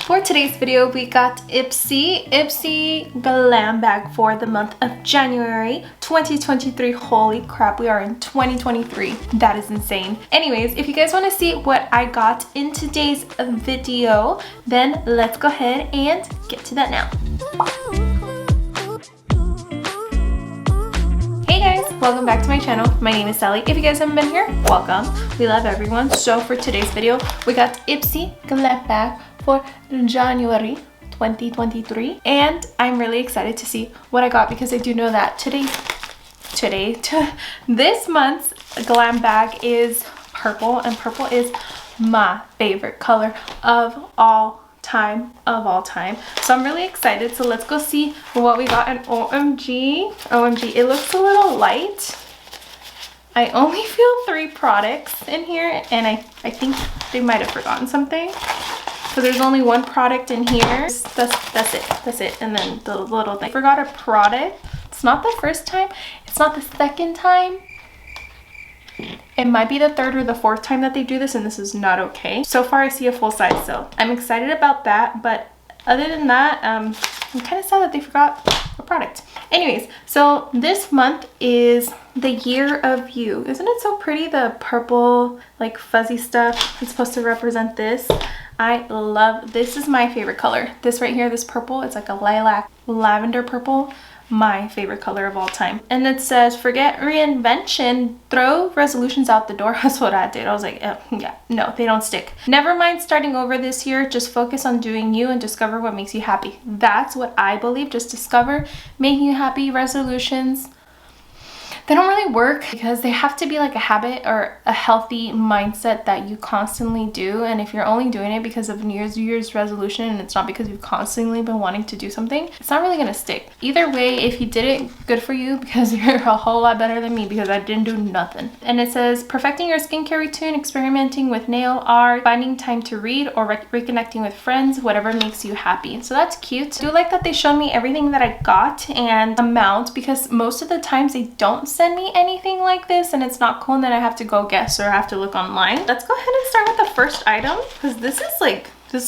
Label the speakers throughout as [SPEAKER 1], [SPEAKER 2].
[SPEAKER 1] For today's video, we got Ipsy Glam Bag for the month of January 2023. Holy crap, we are in 2023. That is insane. Anyways, if you guys want to see what I got in today's video, then let's go ahead and get to that now. Hey guys, welcome back to my channel. My name is Sally. If you guys haven't been here, welcome. We love everyone. So for today's video, we got Ipsy Glam Bag for January 2023, and I'm really excited to see what I got because I do know that this month's glam bag is purple, and purple is my favorite color of all time. So I'm really excited. So let's go see what we got. And OMG, it looks a little light. I only feel 3 products in here, and I think they might have forgotten something. So there's only 1 product in here. That's it. And then the little thing. I forgot a product. It's not the first time. It's not the second time. It might be the 3rd or the 4th time that they do this, and this is not okay. So far I see a full size, so I'm excited about that. But other than that, I'm kind of sad that they forgot a product. Anyways, so this month is the year of you. Isn't it so pretty? The purple, like fuzzy stuff. It's supposed to represent this. I love, this is my favorite color. This right here, this purple, it's like a lilac lavender purple. My favorite color of all time. And it says, forget reinvention, throw resolutions out the door. That's what I did. I was like, yeah, no, they don't stick. Never mind starting over this year. Just focus on doing you and discover what makes you happy. That's what I believe. Just discover making you happy. Resolutions, they don't really work because they have to be like a habit or a healthy mindset that you constantly do. And if you're only doing it because of New Year's resolution and it's not because you've constantly been wanting to do something, it's not really gonna stick. Either way, if you did it, good for you, because you're a whole lot better than me because I didn't do nothing. And it says, perfecting your skincare routine, experimenting with nail art, finding time to read, or reconnecting with friends, whatever makes you happy. So that's cute. I do like that they showed me everything that I got and amount, because most of the times they don't send me anything like this, and it's not cool, and then I have to go guess or I have to look online. Let's go ahead and start with the first item, because this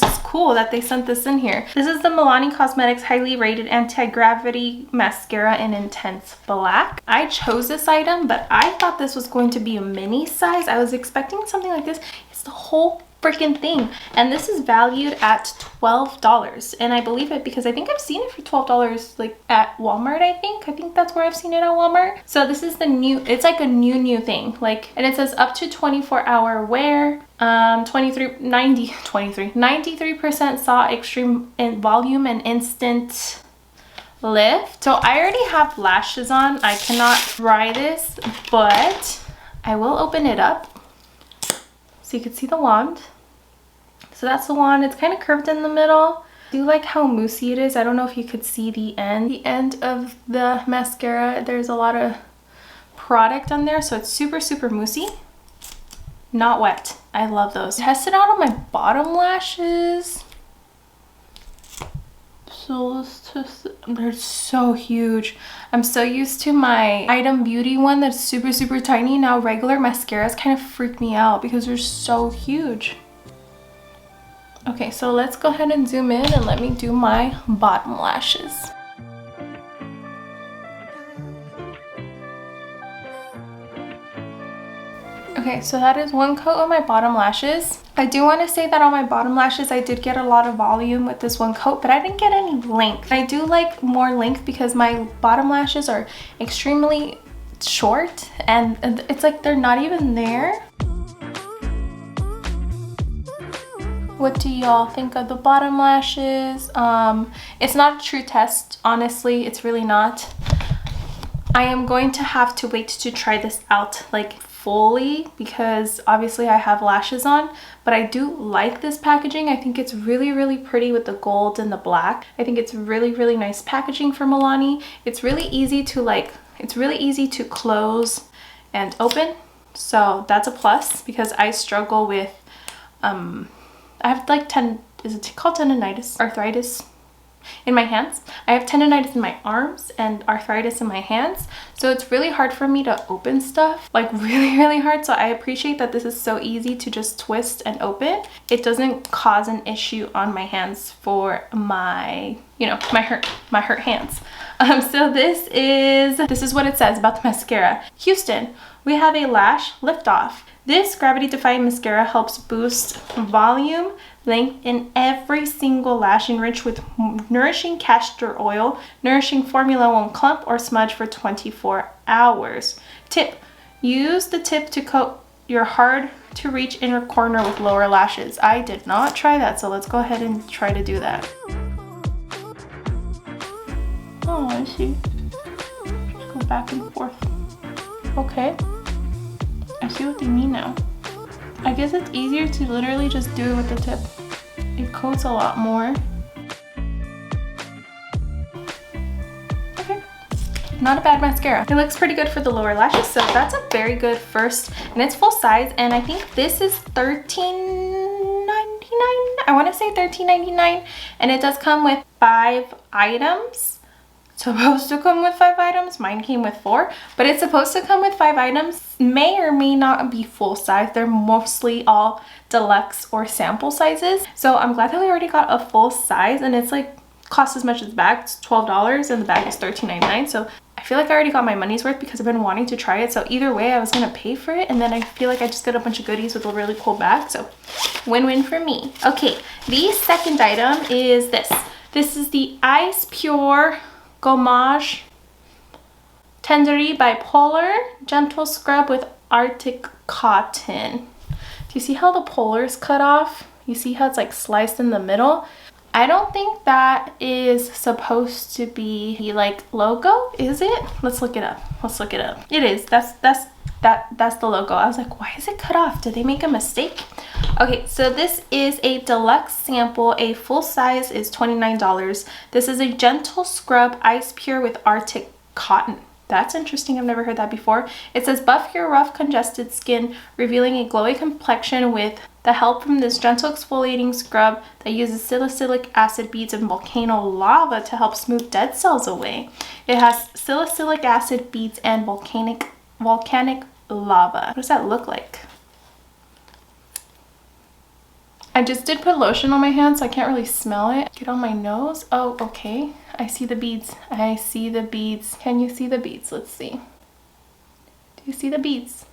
[SPEAKER 1] is cool that they sent this in here. This is the Milani Cosmetics highly rated anti-gravity mascara in intense black. I chose this item, but I thought this was going to be a mini size. I was expecting something like this. It's the whole freaking thing, and this is valued at $12, and I believe it because I think I've seen it for $12 like at Walmart. I think that's where I've seen it at Walmart. So this is the new, it's like a new thing, like, and it says up to 24-hour wear, 93% saw extreme in volume and instant lift. So I already have lashes on. I cannot try this, but I will open it up so you can see the wand. So that's the wand. It's kind of curved in the middle. I do like how moussey it is. I don't know if you could see the end of the mascara. There's a lot of product on there, so it's super moussey, not wet. I love those. Test it out on my bottom lashes. So let's test it. They're so huge. I'm so used to my Item Beauty one that's super tiny. Now regular mascaras kind of freak me out because they're so huge. Okay, so let's go ahead and zoom in and let me do my bottom lashes. Okay, so that is 1 coat of my bottom lashes. I do want to say that on my bottom lashes, I did get a lot of volume with this 1 coat, but I didn't get any length. I do like more length because my bottom lashes are extremely short, and it's like they're not even there. What do y'all think of the bottom lashes? It's not a true test, honestly. It's really not. I am going to have to wait to try this out like fully because obviously I have lashes on, but I do like this packaging. I think it's really pretty with the gold and the black. I think it's really nice packaging for Milani. It's really easy to close and open, so that's a plus because I struggle with I have like is it called tendonitis? Arthritis? in my hands. I have tendonitis in my arms and arthritis in my hands, so it's really hard for me to open stuff, like really hard. So I appreciate that this is so easy to just twist and open. It doesn't cause an issue on my hands for my, you know, my hurt hands. So this is what it says about the mascara. Houston, we have a lash liftoff. This gravity-defying mascara helps boost volume, length in every single lash, enriched with nourishing castor oil. Nourishing formula won't clump or smudge for 24 hours. Tip: use the tip to coat your hard-to-reach inner corner with lower lashes. I did not try that, so let's go ahead and try to do that. Oh, I see. Just go back and forth. Okay. I see what they mean now. I guess it's easier to literally just do it with the tip. It coats a lot more. Okay. Not a bad mascara. It looks pretty good for the lower lashes, so that's a very good first, and it's full size, and I think this is $13.99. I want to say $13.99, and it does come with 5 items. Supposed to come with 5 items. Mine came with 4, but it's supposed to come with 5 items. May or may not be full size. They're mostly all deluxe or sample sizes, so I'm glad that we already got a full size, and it's like costs as much as the bag. It's $12 and the bag is $13.99, so I feel like I already got my money's worth because I've been wanting to try it. So either way, I was gonna pay for it, and then I feel like I just got a bunch of goodies with a really cool bag, so win-win for me. Okay, the second item is this. This is the Ice Pure Gommage Tenderie Bipolar Gentle Scrub with Arctic Cotton. Do you see how the polar is cut off? You see how it's like sliced in the middle? I don't think that is supposed to be the like logo, is it? Let's look it up. Let's look it up. It is. That's the logo. I was like, why is it cut off? Did they make a mistake? Okay, so this is a deluxe sample. A full size is $29. This is a gentle scrub Ice Pure with Arctic Cotton. That's interesting. I've never heard that before. It says buff your rough congested skin, revealing a glowy complexion with the help from this gentle exfoliating scrub that uses salicylic acid beads and volcano lava to help smooth dead cells away. It has salicylic acid beads and volcanic lava. What does that look like? I just did put lotion on my hands, so I can't really smell it. Get on my nose. Oh, okay. I see the beads. I see the beads. Can you see the beads? Let's see. Do you see the beads?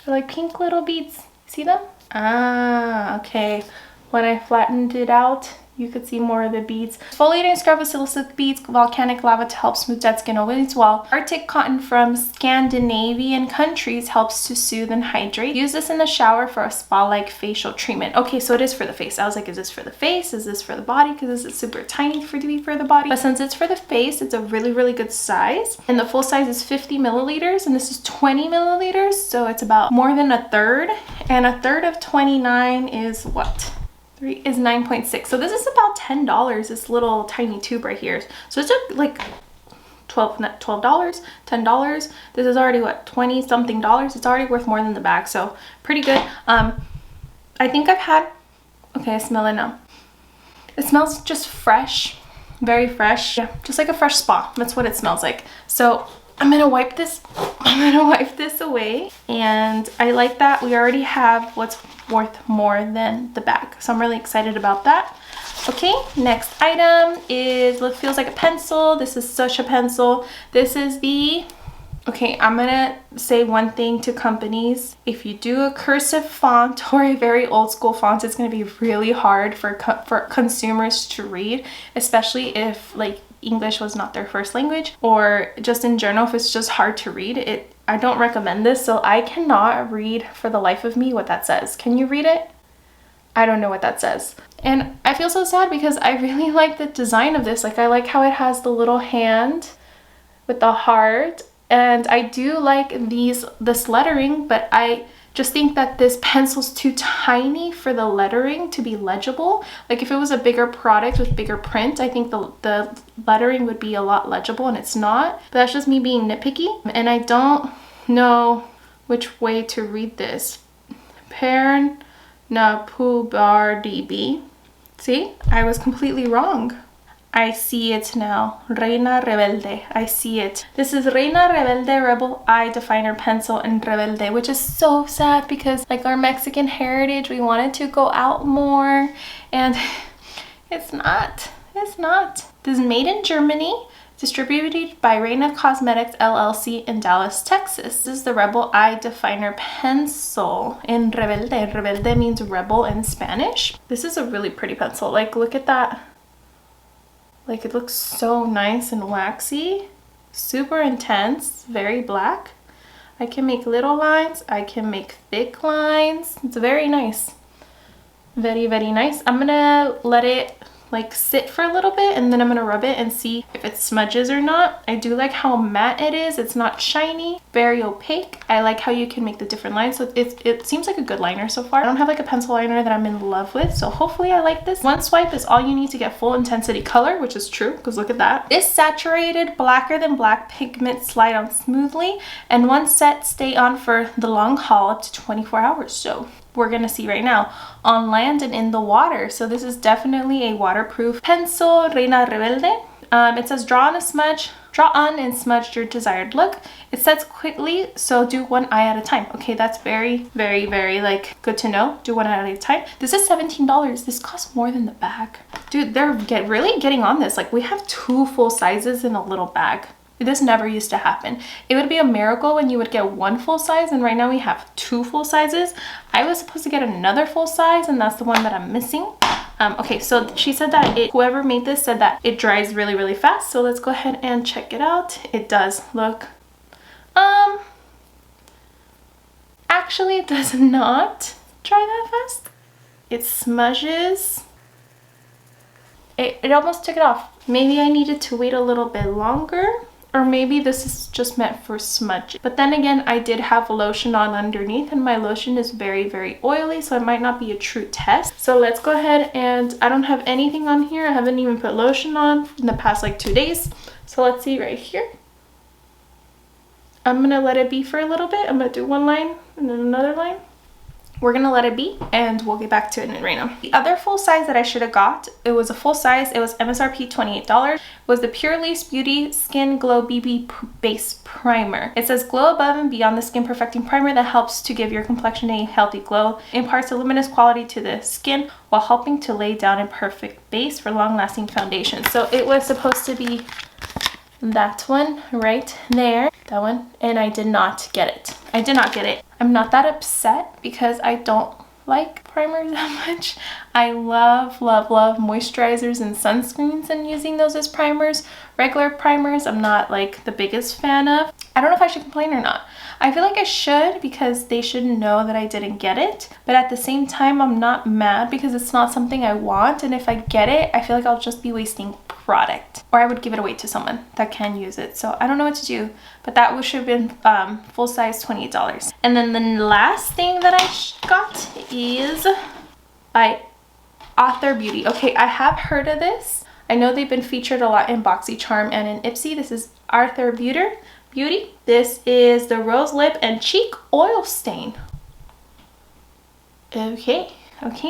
[SPEAKER 1] They're like pink little beads. See them? Ah, okay. When I flattened it out, you could see more of the beads. Exfoliating scrub with salicylic beads, volcanic lava to help smooth dead skin away as well. Arctic cotton from Scandinavian countries helps to soothe and hydrate. Use this in the shower for a spa-like facial treatment. Okay, so it is for the face. I was like, is this for the face? Is this for the body? Because this is super tiny to be for the body. But since it's for the face, it's a really good size. And the full size is 50 milliliters, and this is 20 milliliters. So it's about more than a third. And a third of 29 is what? 3 is 9.6. So this is about $10, this little tiny tube right here. So it's like $12, $10. This is already what, 20 something dollars. It's already worth more than the bag, so pretty good. I think I've had, okay, I smell it now. It smells just fresh, very fresh. Yeah, just like a fresh spa. That's what it smells like. So I'm gonna wipe this away, and I like that we already have what's worth more than the bag, so I'm really excited about that. Okay, next item is what feels like a pencil. This is such a pencil. This is the, okay, I'm gonna say one thing to companies. If you do a cursive font or a very old school font, it's gonna be really hard for consumers to read, especially if like English was not their first language, or just in general, if it's just hard to read. I don't recommend this. So I cannot read for the life of me what that says. Can you read it? I don't know what that says. And I feel so sad because I really like the design of this. Like, I like how it has the little hand with the heart, and I do like this lettering, but I just think that this pencil's too tiny for the lettering to be legible. Like, if it was a bigger product with bigger print, I think the lettering would be a lot legible, and it's not. But that's just me being nitpicky, and I don't know which way to read this. Pern na pu bar db See, I was completely wrong. I see it now. Reina Rebelde. I see it. This is Reina Rebelde Rebel Eye Definer Pencil in Rebelde, which is so sad because like our Mexican heritage, we wanted to go out more and it's not. It's not. This is made in Germany, distributed by Reina Cosmetics LLC in Dallas, Texas. This is the Rebel Eye Definer Pencil in Rebelde. Rebelde means rebel in Spanish. This is a really pretty pencil. Like, look at that. Like, it looks so nice and waxy, super intense, very black. I can make little lines, I can make thick lines. It's very nice. Very, very nice. I'm gonna let it like sit for a little bit and then I'm gonna rub it and see if it smudges or not. I do like how matte it is. It's not shiny, very opaque. I like how you can make the different lines. So it seems like a good liner so far. I don't have like a pencil liner that I'm in love with, so hopefully I like this. One swipe is all you need to get full intensity color, which is true because look at that. This saturated blacker than black pigment slide on smoothly, and one set stay on for the long haul up to 24 hours. So we're gonna see right now on land and in the water. So this is definitely a waterproof pencil, Reina Rebelde. It says draw on and smudge your desired look. It sets quickly, so do one eye at a time. Okay, that's very, very, very like good to know. Do one eye at a time. This is $17. This costs more than the bag. Dude, they're really getting on this. Like, we have 2 full sizes in a little bag. This never used to happen. It would be a miracle when you would get 1 full size, and right now we have 2 full sizes. I was supposed to get another full size, and that's the one that I'm missing. Okay, so she said that whoever made this said that it dries really, really fast. So let's go ahead and check it out. It does look, actually it does not dry that fast. It smudges. It almost took it off. Maybe I needed to wait a little bit longer. Or maybe this is just meant for smudge. But then again, I did have lotion on underneath and my lotion is very, very oily, so it might not be a true test. So let's go ahead, and I don't have anything on here. I haven't even put lotion on in the past like 2 days. So let's see right here. I'm gonna let it be for a little bit. I'm gonna do 1 line and then another line. We're gonna let it be and we'll get back to it right now. The other full size that I should have got, it was a full size, it was MSRP $28, was the Pure Lace Beauty Skin Glow BB Base Primer. It says glow above and beyond the skin perfecting primer that helps to give your complexion a healthy glow, imparts a luminous quality to the skin while helping to lay down a perfect base for long-lasting foundation. So it was supposed to be that one right there, that one, and I did not get it. I did not get it. I'm not that upset because I don't like primers that much. I love, love, love moisturizers and sunscreens and using those as primers. Regular primers, I'm not like the biggest fan of. I don't know if I should complain or not. I feel like I should because they should know that I didn't get it. But at the same time, I'm not mad because it's not something I want. And if I get it, I feel like I'll just be wasting product. Or I would give it away to someone that can use it. So I don't know what to do. But that should have been full size $28. And then the last thing that I got is by Author Beauty. Okay, I have heard of this. I know they've been featured a lot in BoxyCharm and in Ipsy. This is Author Beauty. This is the Rose Lip and Cheek Oil Stain. Okay,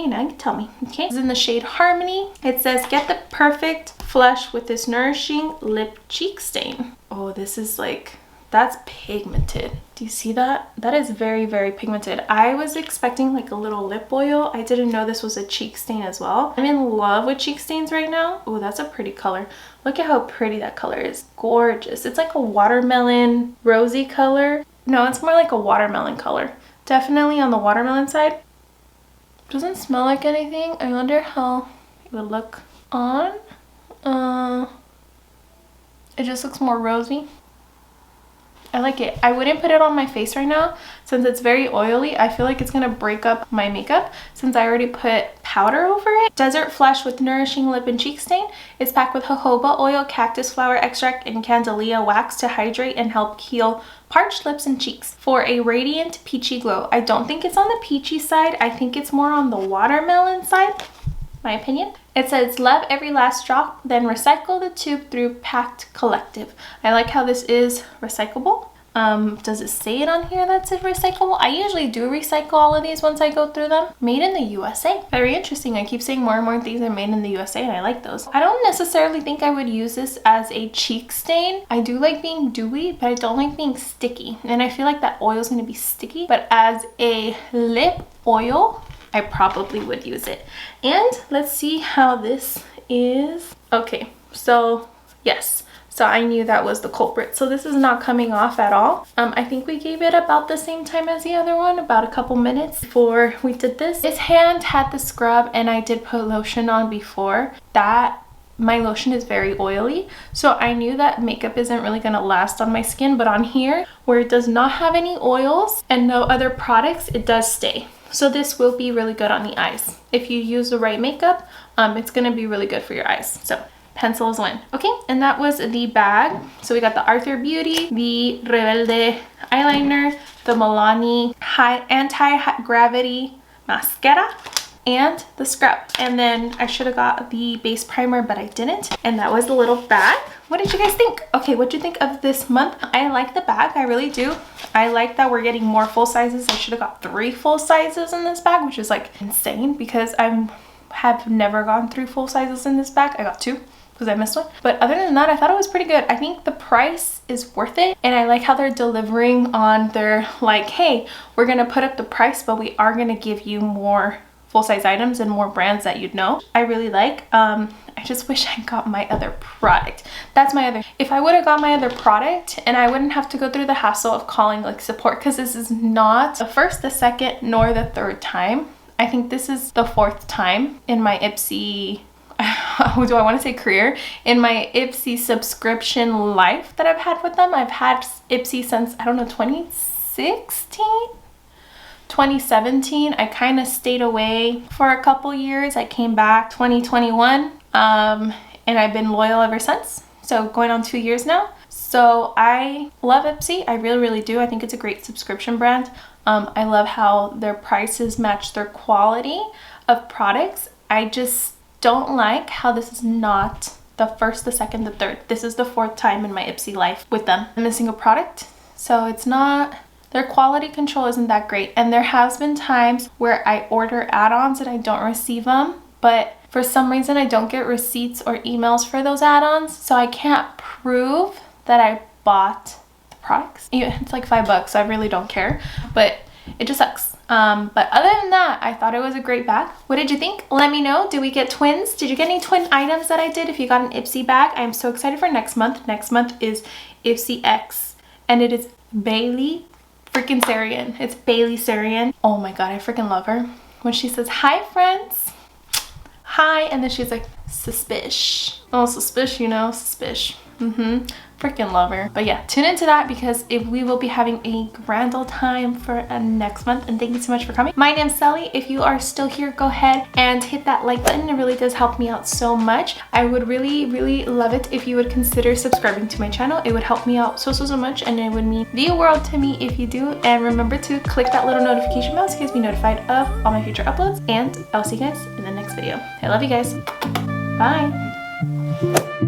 [SPEAKER 1] now you tell me. Okay, this is in the shade Harmony. It says, get the perfect flush with this nourishing lip cheek stain. Oh, this is like, that's pigmented. Do you see that? That is very, very pigmented. I was expecting like a little lip oil. I didn't know this was a cheek stain as well. I'm in love with cheek stains right now. Oh, that's a pretty color. Look at how pretty that color is. Gorgeous. It's like a watermelon rosy color. No, it's more like a watermelon color. Definitely on the watermelon side. Doesn't smell like anything. I wonder how it would look on. It just looks more rosy. I like it. I wouldn't put it on my face right now since it's very oily. I feel like it's gonna break up my makeup since I already put powder over it. Desert Flush with Nourishing Lip and Cheek Stain. It's packed with jojoba oil, cactus flower extract, and candelia wax to hydrate and help heal parched lips and cheeks for a radiant peachy glow. I don't think it's on the peachy side. I think it's more on the watermelon side, my opinion. It says, love every last drop, then recycle the tube through Packed Collective. I like how this is recyclable. Does it say it on here that's recyclable? I usually do recycle all of these once I go through them. Made in the USA. Very interesting. I keep seeing more and more things are made in the USA and I like those. I don't necessarily think I would use this as a cheek stain. I do like being dewy, but I don't like being sticky. And I feel like that oil is going to be sticky. But as a lip oil, I probably would use it. And let's see how this is. Okay, so yes. So I knew that was the culprit. So this is not coming off at all. I think we gave it about the same time as the other one, about a couple minutes before we did this. This hand had the scrub and I did put lotion on before. My lotion is very oily. So I knew that makeup isn't really gonna last on my skin, but on here, where it does not have any oils and no other products, it does stay. So this will be really good on the eyes. If you use the right makeup, it's gonna be really good for your eyes. So pencils win. Okay, and that was the bag. So we got the Arthur Beauty, the Rebelde eyeliner, the Milani anti-gravity mascara, and the scrub. And then I should have got the base primer, but I didn't. And that was the little bag. What did you guys think? Okay, what do you think of this month? I like the bag, I really do. I like that we're getting more full sizes. I should have got 3 full sizes in this bag, which is like insane because I have never gone 3 full sizes in this bag. I got 2. Because I missed one. But other than that, I thought it was pretty good. I think the price is worth it. And I like how they're delivering on their like, hey, we're going to put up the price, but we are going to give you more full-size items and more brands that you'd know. I really like. I just wish I got my other product. That's my other. If I would have got my other product and I wouldn't have to go through the hassle of calling like support, because this is not the first, the second, nor the third time. I think this is the 4th time in my Ipsy do I want to say career, in my Ipsy subscription life that I've had with them. I've had Ipsy since, I don't know, 2017. I kind of stayed away for a couple years. I came back 2021 and I've been loyal ever since. So going on 2 years now. So I love Ipsy. I really do. I think it's a great subscription brand. I love how their prices match their quality of products. I just don't like how this is not the first, the second, the third. This is the 4th time in my Ipsy life with them. I'm missing a product. So it's not, their quality control isn't that great. And there has been times where I order add-ons and I don't receive them. But for some reason, I don't get receipts or emails for those add-ons. So I can't prove that I bought the products. It's like $5, so I really don't care. But it just sucks. But other than that, I thought it was a great bag. What did you think? Let me know. Did we get twins? Did you get any twin items that I did? If you got an Ipsy bag, I'm so excited for next month. Next month is Ipsy X, and it is Bailey freaking Sarian. It's Bailey Sarian. Oh my god, I freaking love her. When she says, hi friends, hi, and then she's like, suspish. Oh, suspish, you know, suspish. Freaking love her. But yeah, tune into that because if we will be having a grand old time for next month. And thank you so much for coming. My name's Sally. If you are still here, go ahead and hit that like button. It really does help me out so much. I would really love it if you would consider subscribing to my channel. It would help me out so much, and it would mean the world to me if you do. And remember to click that little notification bell so you guys be notified of all my future uploads. And I'll see you guys in the next video. I love you guys. Bye.